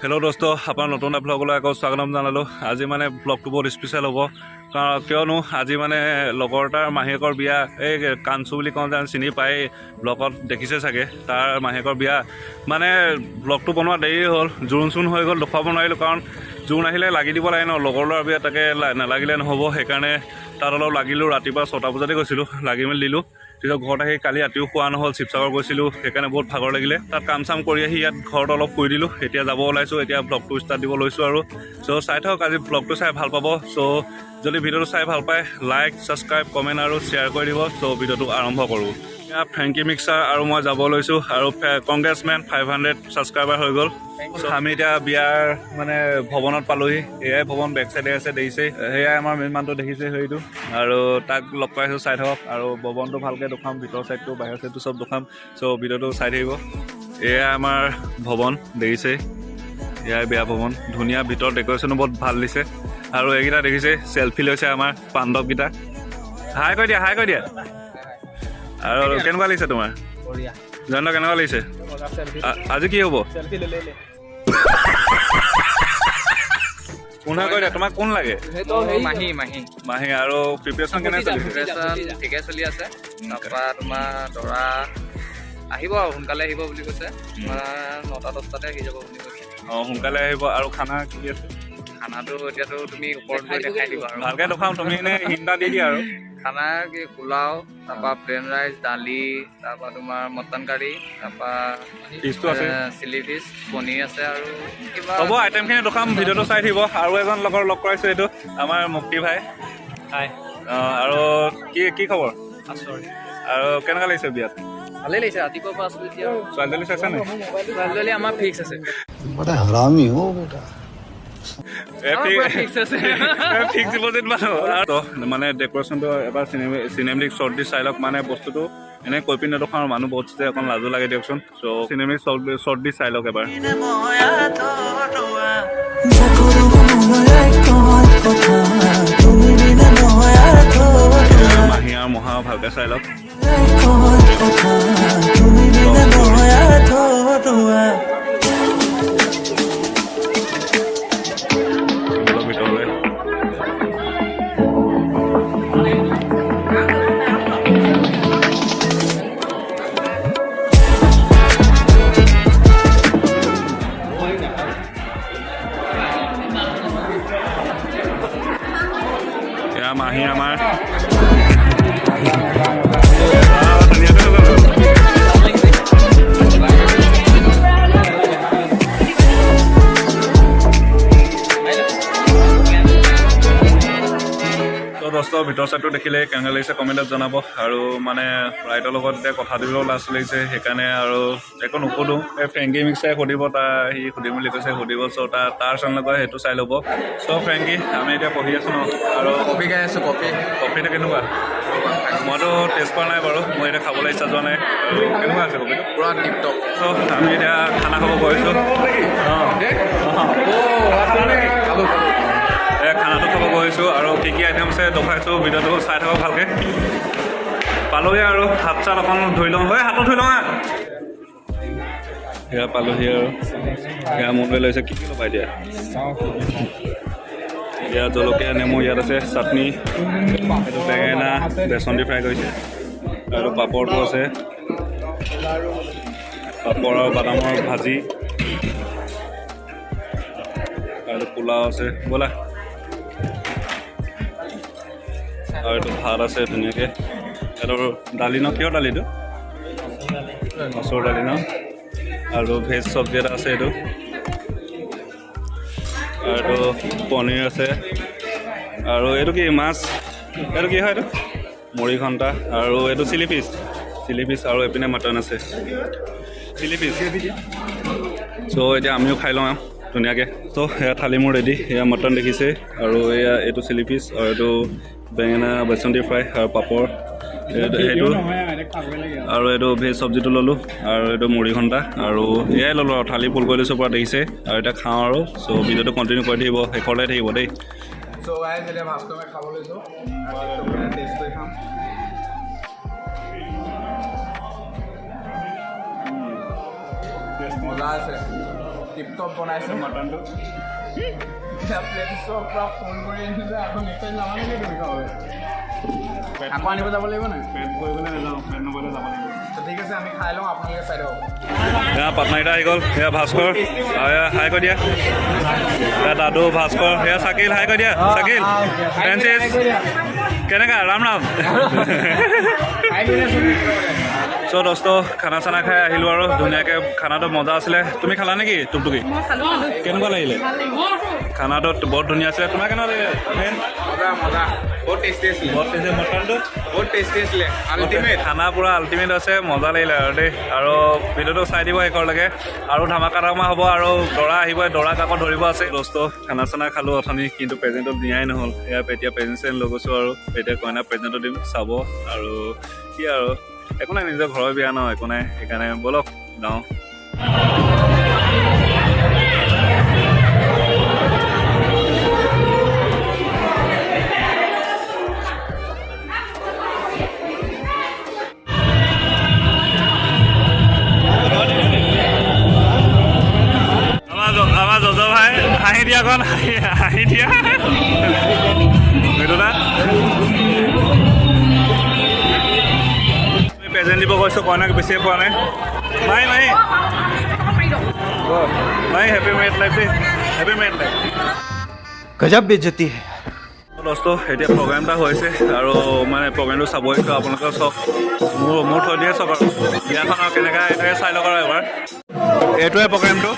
Hello' দোস্ত, আপোনাৰ নতুন এটা ব্লগলৈ আকৌ স্বাগতম জনালোঁ। আজি মানে ব্লগটো বহুত স্পেচিয়েল হ'ব, কিয়নো আজি মানে লগৰ তাৰ মাহীয়েকৰ বিয়া। এই কাঞ্চু বুলি কওঁ যে চিনি পাই, ব্লগত দেখিছে চাগে, তাৰ মাহীয়েকৰ বিয়া। মানে ব্লগটো বনোৱা দেৰি হ'ল, জোৰোণ চোন হৈ গ'ল, দেখুৱাব নোৱাৰিলোঁ, কাৰণ জোৰোণ আহিলে লাগি দিব লাগে ন, লগৰ ল'ৰাৰ বিয়া, তাকে নালাগিলে নহ'ব। সেইকাৰণে তাত অলপ লাগিলোঁ, ৰাতিপুৱা 6টা বজাতে গৈছিলোঁ, লাগি মেলি দিলোঁ। তেতিয়া ঘৰত আহি কালি ৰাতিও খোৱা নহ'ল, শিৱসাগৰ গৈছিলোঁ, সেইকাৰণে বহুত ভাগৰ লাগিলে। তাত কাম চাম কৰি আহি ইয়াত ঘৰত অলপ শুই দিলোঁ। এতিয়া যাব ওলাইছোঁ, এতিয়া ব্লগটো ষ্টাৰ্ট দিব লৈছোঁ আৰু। চ' চাই থাকক, আজি ব্লগটো চাই ভাল পাব। চ' যদি ভিডিঅ'টো চাই ভাল পায়, লাইক, ছাবস্ক্ৰাইব, কমেণ্ট আৰু শ্বেয়াৰ কৰি দিব। চ' ভিডিঅ'টো আৰম্ভ কৰোঁ। এতিয়া ফ্ৰেংকি মিক্সাৰ আৰু মই যাব লৈছোঁ, আৰু কংগ্ৰেছমেন 500 ছাবস্ক্ৰাইবাৰ হৈ গ'ল। চ' আমি এতিয়া বিয়াৰ মানে ভৱনত পালোহি। এয়াই ভৱন, বেক চাইডে আছে, দেখিছেই। সেয়াই আমাৰ মেইন মানুহটো, দেখিছে হেৰিটো, আৰু তাক লগ পাইছোঁ, চাই থাকক। আৰু ভৱনটো ভালকৈ দেখাম, ভিতৰ চাইডটো বাহিৰৰ চাইডটো চব দেখাম। চ' ভিডিঅ'টো চাই থাকিব। এয়াই আমাৰ ভৱন, দেখিছেই, এয়াই বিয়া ভৱন। ধুনীয়া, ভিতৰত ডেক'ৰেশ্যনো বহুত ভাল দিছে। আৰু এইকেইটা দেখিছে, চেল্ফি লৈছে আমাৰ পাণ্ডৱকেইটা। হাই কৈ দিয়া, হাই কৈ দিয়া। আৰু কেনেকুৱা লাগিছে তোমাৰ? জয়ন্ত, কেনেকুৱা লাগিছে? আজি কি হ'ব? কোনে কৈ দিয়া, তোমাক কোন লাগে? মাহী। আৰু প্ৰিপেৰেশ্যন কেনেকৈ চলিছে? ঠিকে চলি আছে। তাৰপৰা তোমাৰ দৰা আহিব আৰু সোনকালে আহিব বুলি কৈছে। 9টা 10টাতে আহি যাব বুলি কৈছে। অঁ, সোনকালে আহিব। আৰু খানা কি আছে? খানাটো এতিয়াতো তুমি ওপৰত গৈ দেখাই দিবা আৰু ভালকৈ দেখাম, তুমি এনে হিন্টা দি দিয়া আৰু। খানা কি পোলাও, তাৰপৰা প্লেন ৰাইচ, দালি, তাৰপৰা তোমাৰ মটন কাৰী, তাৰপৰা ফিছটো আছে, চিলি ফিছ, পনীৰ আছে, আৰু কিবা হ'ব। আইটেমখিনি দেখাম, ভিডিঅ'টো চাই থাকিব। আৰু এজন লগৰ লগ কৰাইছোঁ, এইটো আমাৰ মুক্তি ভাই। হাই। আৰু কি খবৰ? আছোঁ আৰু কেনেকুৱা লাগিছে বিয়াত? ভালেই লাগিছে। ৰাতিপুৱাৰ পৰা আছোঁ এতিয়া। ছোৱালী চাইছে নে? ছোৱালী আমাৰ ফিক্স আছে। बड़ा हरामी हो बेटा। ফিক্স আছে। ফিক্স ডিপজিট মানুহ। মানে ডেক'ৰেশ্যনটো এবাৰ চিনেমেটিক শ্বৰ্ট দি চাই লওক। মানে বস্তুটো এনেই কৈ পিনে নেদেখাওঁ, মানুহ বহুত আছে, অকণ লাজো লাগে দিয়কচোন। চ' চিনেমেটিক শ্বৰ্ট দি চাই লওক এবাৰ। মাহী আৰু মহা ভালকৈ চাই লওক। ভিতৰলৈ এয়া মাহী আমাৰ। দোস্তৰ ভিতৰ চাইডটো দেখিলে কেনেকৈ লাগিছে কমেণ্টত জনাব। আৰু মানে ৰাইটৰ লগত এতিয়া কথা দিবলৈও লাজ লাগিছে, সেইকাৰণে আৰু একো নুসুধোঁ। এই ফ্ৰেংকি মিক্সাৰে সুধিব, সি সুধিম বুলি কৈছে, সুধিব। চ' তাৰ চেনেল পৰা সেইটো চাই ল'ব। চ' ফ্ৰেংকি, আমি এতিয়া পঢ়ি আছোঁ ন, আৰু কফি খাই আছোঁ। কফিটো কেনেকুৱা? মইতো টেষ্ট কৰা নাই বাৰু, মই এতিয়া খাবলৈ ইচ্ছা যোৱা নাই। আৰু কেনেকুৱা আছে কফিটো? পুৰা টিপ টপ। চ' আমি এতিয়া খানা খাব গৈছোঁ। খানাটো খাব গৈছোঁ, আৰু কি আইটেম আছে দেখাইছোঁ। ভিডিঅ'টো চাই থাকক ভালকৈ। পালোহি আৰু হাত চাত অকণ ধুই লওঁ। হাতত ধুই লওঁ। সেয়া পালোহি আৰু সেয়া মনলৈ লৈছে। কি ল'বা এতিয়া? এতিয়া জলকীয়া, নেমু ইয়াত আছে, চাটনি, এইটো বেঙেনা বেচন দি ফ্ৰাই কৰিছে, আৰু পাপৰটো আছে, পাপৰ আৰু বাদামৰ ভাজি, আৰু পোলাও আছে। ব'লা। আৰু এইটো ভাত আছে ধুনীয়াকৈ। এইটো দালি ন? কিহৰ দালিটো? মচুৰ দালি ন? আৰু ভেজ চব্জি এটা আছে এইটো, আৰু এইটো পনীৰ আছে, আৰু এইটো কি মাছ? এইটো কি হয়? এইটো মুড়ি ঘণ্টা, আৰু এইটো চিলি ফিছ, আৰু এইপিনে মটন আছে, চিলি ফিছ। চ' এতিয়া আমিও খাই লওঁ ধুনীয়াকৈ। ত' সেয়া থালি মোৰ ৰেডি। এয়া মটন দেখিছে, আৰু এয়া এইটো চিলি ফিছ, আৰু এইটো বেঙেনা বেচন দি ফ্ৰাই, আৰু পাপৰ, সেইটো, আৰু এইটো ভেজ চব্জিটো ল'লোঁ, আৰু এইটো মুড়ি ঘণ্টা, আৰু এয়াই ল'লোঁ। আৰু থালি ফুল কৰি লৈছোঁ পৰা দেখিছে। আৰু এতিয়া খাওঁ আৰু। চ' ভিডিঅ'টো কণ্টিনিউ কৰি থাকিব, শেষলৈ থাকিব দেই। চ' গাইজ এতিয়া ভাতটো মই খাব লৈছোঁ, টেষ্ট কৰি খাম। মজা আছে। টিপটপ বনাইছোঁ মটনটো এতিয়া প্লেট চব পূৰা ফুল কৰি আনিছে আকৌ নেক্সট টাইম যাবা নেকি তুমি খাবলৈ আকৌ আনিব যাব লাগিব নাই পেট কৰিবলৈ নাযাওঁ পেট নকৰিলে যাব লাগিব ঠিক আছে আমি খাই লওঁ আপোনালোকে চাই দিয়ক এয়া পাটনাইটা আহি গ'ল সেয়া ভাস্কৰ এয়া হাই কৈ দিয়া এয়া দাদু ভাস্কৰ সেয়া চাকিল হাই কৈ দিয়া চাকিল ফ্ৰেন্সিছ কেনেকা ৰাম ৰাম চ' দোস্ত খানা চানা খাই আহিলোঁ আৰু ধুনীয়াকৈ খানাটো মজা আছিলে তুমি খালা নেকি টুকটুকি কেনেকুৱা লাগিলে খানাটো বহুত ধুনীয়া আছিলে তোমাৰ কেনেকুৱা লাগিলে মজা মজা বহুত টেষ্টি আছিলে বহুত টেষ্টি মটনটো বহুত টেষ্টি আছিলে আল্টিমেট খানা পূৰা আল্টিমেট আছে মজা লাগিলে আৰু দেই আৰু ভিডিঅ'টো চাই দিব শেষৰলৈকে আৰু ধামাকা ধামা হ'ব আৰু দৰা আহিব দৰাক আকৌ ধৰিব আছে দোস্ত খানা চানা খালোঁ অথনি কিন্তু প্ৰেজেণ্টটো দিয়াই নহ'ল এয়া এতিয়া প্ৰেজেণ্ট চেজেণ্ট লৈ গৈছোঁ আৰু এতিয়া কইনা প্ৰেজেণ্টটো দিম চাব আৰু কি আৰু একো নাই নিজৰ ঘৰৰ বিয়া ন একো নাই সেইকাৰণে ব'লক যাওঁ আমাৰ যজ ভাই হাঁহি দিয়া কণ হাঁহি দিয়া সেইটো না প্ৰেজেণ্ট দিব গৈছোঁ কইনাক বেছিয়ে পোৱা নাই মাই মাই মাই হেপী মেৰিড লাইফ দেই হেপী মেৰিড লাইফ गजब बेइज्जती है দোস্ত এতিয়া প্ৰগ্ৰেম এটা হৈছে আৰু মানে প্ৰগ্ৰেমটো চাব আহিছোঁ আপোনালোকে চাওক মোৰ থৈ দিয়ে চাওক আৰু বিয়াখন আৰু কেনেকৈ এইটোৱে চাই লওক আৰু এবাৰ এইটোৱে প্ৰগ্ৰেমটো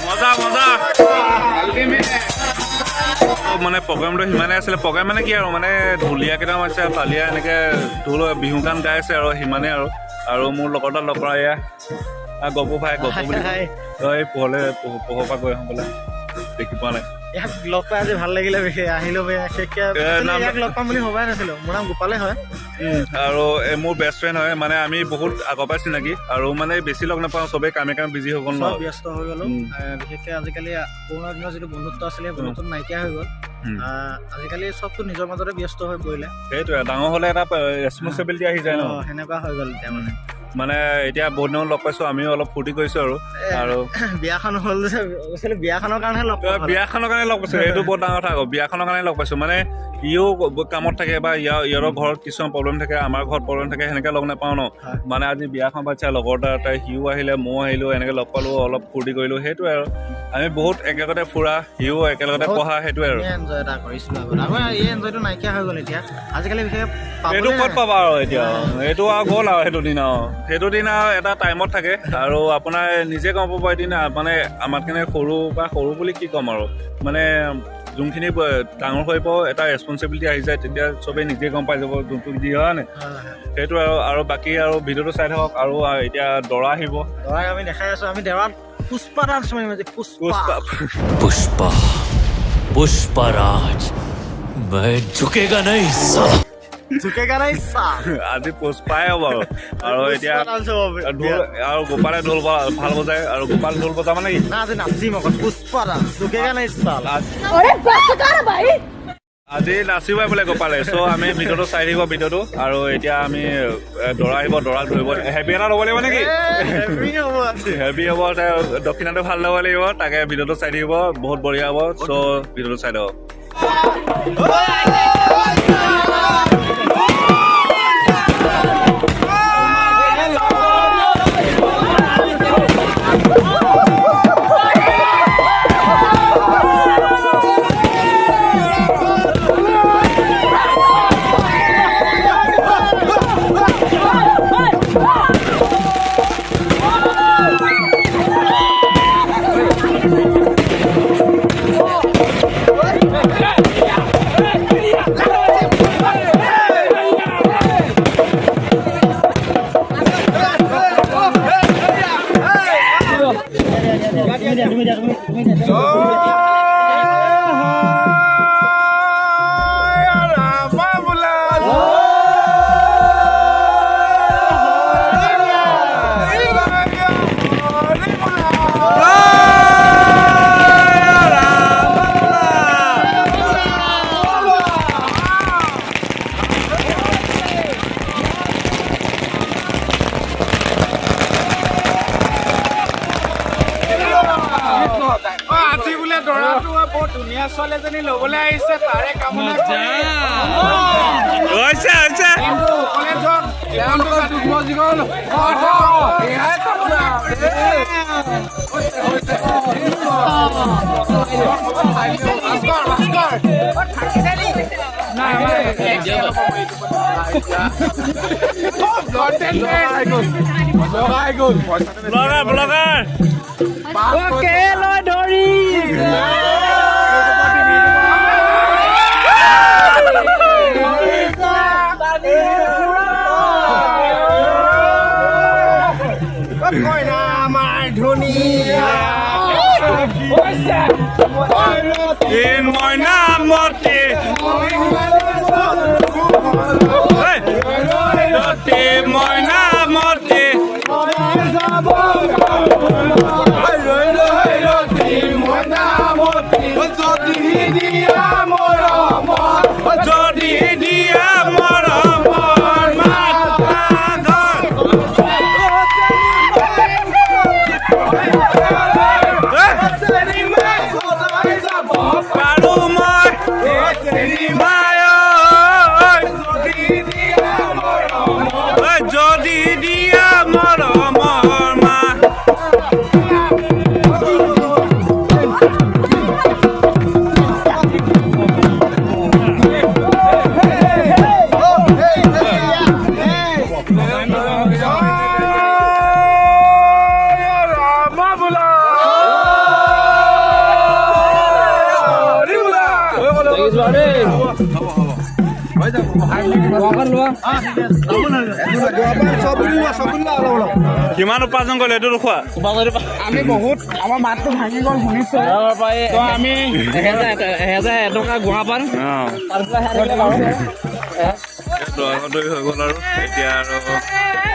মজা মজা মানে প্ৰগ্ৰেমটো সিমানে আছিলে প্ৰগ্ৰেম মানে কি আৰু মানে ঢুলীয়া কেইটামান আছে তালিয়া এনেকৈ ঢোল বিহু গান গাই আছে আৰু সিমানেই আৰু মোৰ লগৰ লগ কৰা এয়া গপু ভাই গপু বুলি তই পোহৰ পৰা গৈ আহোঁ বোলে দেখি পোৱা নাই ইয়াক লগ পাই আজি ভাল লাগিলে বিশেষ আহিলো ইয়াক লগ পাম বুলি ভবাই নাছিলো মোৰ নাম গোপালে হয় আৰু মোৰ বেষ্ট ফ্ৰেণ্ড হয় মানে আমি বহুত আগৰ পৰাই চিনাকি আৰু মানে বেছি লগ নাপাওঁ চবেই কামে বিজি হৈ গ'ল ন ব্যস্ত হৈ গ'লো বিশেষকৈ আজিকালি পুৰণা দিনৰ যিটো বন্ধুত্ব আছিলে বন্ধুত্ব নাইকিয়া হৈ গ'ল আজিকালি চবতো নিজৰ মাজতে ব্যস্ত হৈ পৰিলে সেইটোৱে ডাঙৰ হ'লে এটা ৰেচপনচিবিলিটি আহি যায় ন সেনেকুৱা হৈ গ'ল এতিয়া মানে এতিয়া বহুত দিনত লগ পাইছোঁ আমিও অলপ ফূৰ্তি কৰিছোঁ আৰু বিয়াখন হ'ল যে বিয়াখনৰ কাৰণেহে লগ বিয়াখনৰ কাৰণে লগ পাইছোঁ সেইটো বহুত ডাঙৰ কথা আকৌ বিয়াখনৰ কাৰণে লগ পাইছোঁ মানে ইও কামত থাকে বা ইয়াৰো ঘৰত কিছুমান প্ৰব্লেম থাকে আমাৰ ঘৰত প্ৰব্লেম থাকে সেনেকৈ লগ নাপাওঁ ন মানে আজি বিয়াখন পাতিছে লগৰ তাই সিও আহিলে ময়ো আহিলোঁ এনেকৈ লগ পালোঁ অলপ ফূৰ্তি কৰিলোঁ সেইটোৱে আৰু আমি বহুত একেলগতে ফুৰা সিও একেলগতে পঢ়া সেইটোৱে আৰু এনজয় এটা কৰিছিলোঁ এই এনজয়টো নাইকিয়া হৈ গ'ল এতিয়া আজিকালি বিশেষ এইটো ক'ত পাবা আৰু এতিয়া এইটো আৰু গ'ল আৰু সেইটো দিন আৰু এটা টাইমত থাকে আৰু আপোনাৰ নিজে গম পাব এদিন মানে আমাতকৈ সৰু বুলি কি ক'ম আৰু মানে যোনখিনি ডাঙৰ হৈ পাব এটা ৰেচপনচিবিলিটি আহি যায় তেতিয়া চবেই নিজে গম পাই যাব যোনটো যি হয় নে সেইটো আৰু বাকী আৰু ভিডিঅ'টো চাই থাকক আৰু এতিয়া দৰা আহিব দৰাক আমি দেখাই আছোঁ আমি দেৱাত পুষ্পা ডান্স মাৰিম আজি पुष्पा पुष्पराज मैं झुकेगा नहीं साला ঝুকেগা নাই চা আজি পুষ্পাই হ'ব আৰু এতিয়া ডান্স হ'ব ঢোল আৰু গোপালে ঢোল ভাল বজায় আৰু গোপাল ঢোল বজাব নেকি না আজি নাচিম অকল পুষ্পা ডান্স ঝুকেগা নাই চা আজি নাচিবই বোলে গোপালে চ' আমি ভিডিঅ'টো চাই থাকিব ভিডিঅ'টো আৰু এতিয়া আমি দৰা আহিব দৰাক ধৰিব হেভি এটা ল'ব লাগিব নেকি হেভি হ'ব দক্ষিণাটো ভাল ল'ব লাগিব তাকে ভিডিঅ'টো চাই থাকিব বহুত বঢ়িয়া হ'ব চ' ভিডিঅ'টো চাই লওক যে দৰাটো বৰ ধুনীয়া ছোৱালী এজনী ল'বলৈ আহিছে তাৰে কামনা কৰি হৈছে হৈছে কিন্তু অকলে যাওক তেওঁলোকৰ যুগ্ম জীৱন এয়াই কামনা ব্লগাৰ কইনা আমাৰ ধুনীয়া মইনা মতি মইনা মতি যদি দিয়া মৰমৰ মাতা পাৰো মই যদি দিয়া মৰমৰ মা কিমান উপাৰ্জন কৰিলে এইটো খোৱা আমি বহুত আমাৰ মাতটো ভাঙি গ'ল শুনিছো তো আমি এহেজাৰ এটকা গুৱাহাটী হৈ গ'ল আৰু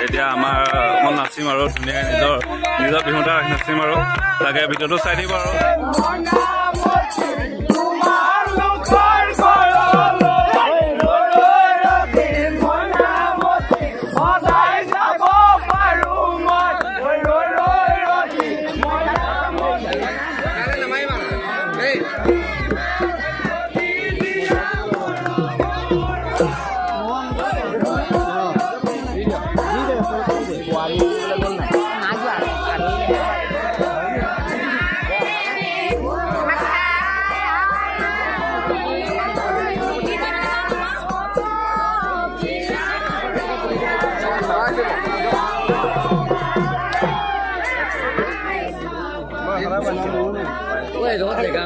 এতিয়া আমাৰ অকণ নাচিম আৰু ধুনীয়াকৈ নিজৰ বিহুটা নাচিম আৰু তাকে ভিডিঅ'টো চাই দিব আৰু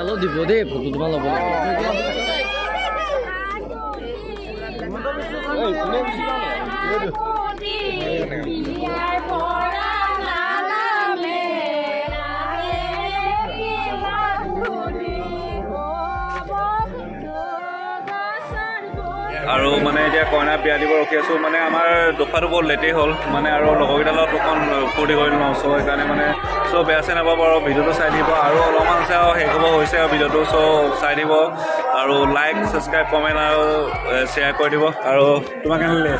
অলপ দিব দেই ফটো তোমাৰ ল'ব আৰু মানে এতিয়া কইনা বিয়া দিব ৰখি আছোঁ মানে আমাৰ দোফাটো বহুত লেটেই হ'ল মানে আৰু লগৰকেইটাৰ লগত অকণ ফূৰ্তি কৰি লওঁ চ' সেইকাৰণে মানে চ' বেয়া চেই নাপাব আৰু ভিডিঅ'টো চাই দিব আৰু অলপমান আছে আৰু শেষ হ'ব হৈছে আৰু ভিডিঅ'টো চ' চাই দিব আৰু লাইক ছাবস্ক্ৰাইব কমেণ্ট আৰু শ্বেয়াৰ কৰি দিব আৰু তোমাক কেনে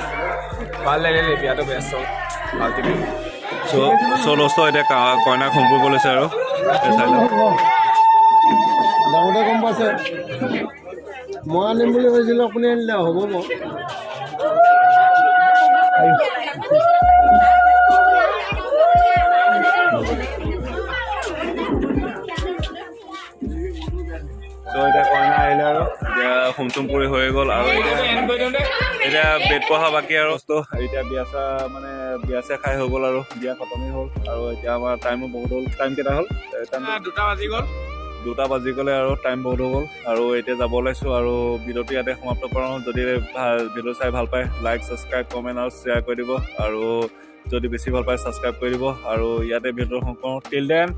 ভাল লাগিলে বিয়াটো বেষ্ট চ' দোস্ত এতিয়া কইনাক হোম কৰিব লৈছে আৰু চাই লওঁ ডাঙৰতে গম পাইছে মই আনিম বুলি ভাবিছিলোঁ আপুনি আনিলে হ'ব বাৰু চ' এতিয়া কইনা আহিলে আৰু এতিয়া হোম চুম কৰি হৈ গ'ল আৰু এতিয়া বেড পঢ়া বাকী আৰু এতিয়া বিয়া চিয়া খাই হৈ গ'ল আৰু বিয়া খতমেই হ'ল আৰু এতিয়া আমাৰ টাইমো বহুত হ'ল টাইম কেইটা হ'ল 2টা বাজি গ'লে আৰু টাইম বহুত হৈ গ'ল আৰু এতিয়া যাব ওলাইছোঁ আৰু ভিডিঅ'টো ইয়াতে সমাপ্ত কৰাওঁ যদি ভিডিঅ' চাই ভাল পায় লাইক ছাবস্ক্ৰাইব কমেণ্ট আৰু শ্বেয়াৰ কৰি দিব আৰু যদি বেছি ভাল পায় ছাবস্ক্ৰাইব কৰি দিব আৰু ইয়াতে ভিডিঅ'টো কৰোঁ টিল দেন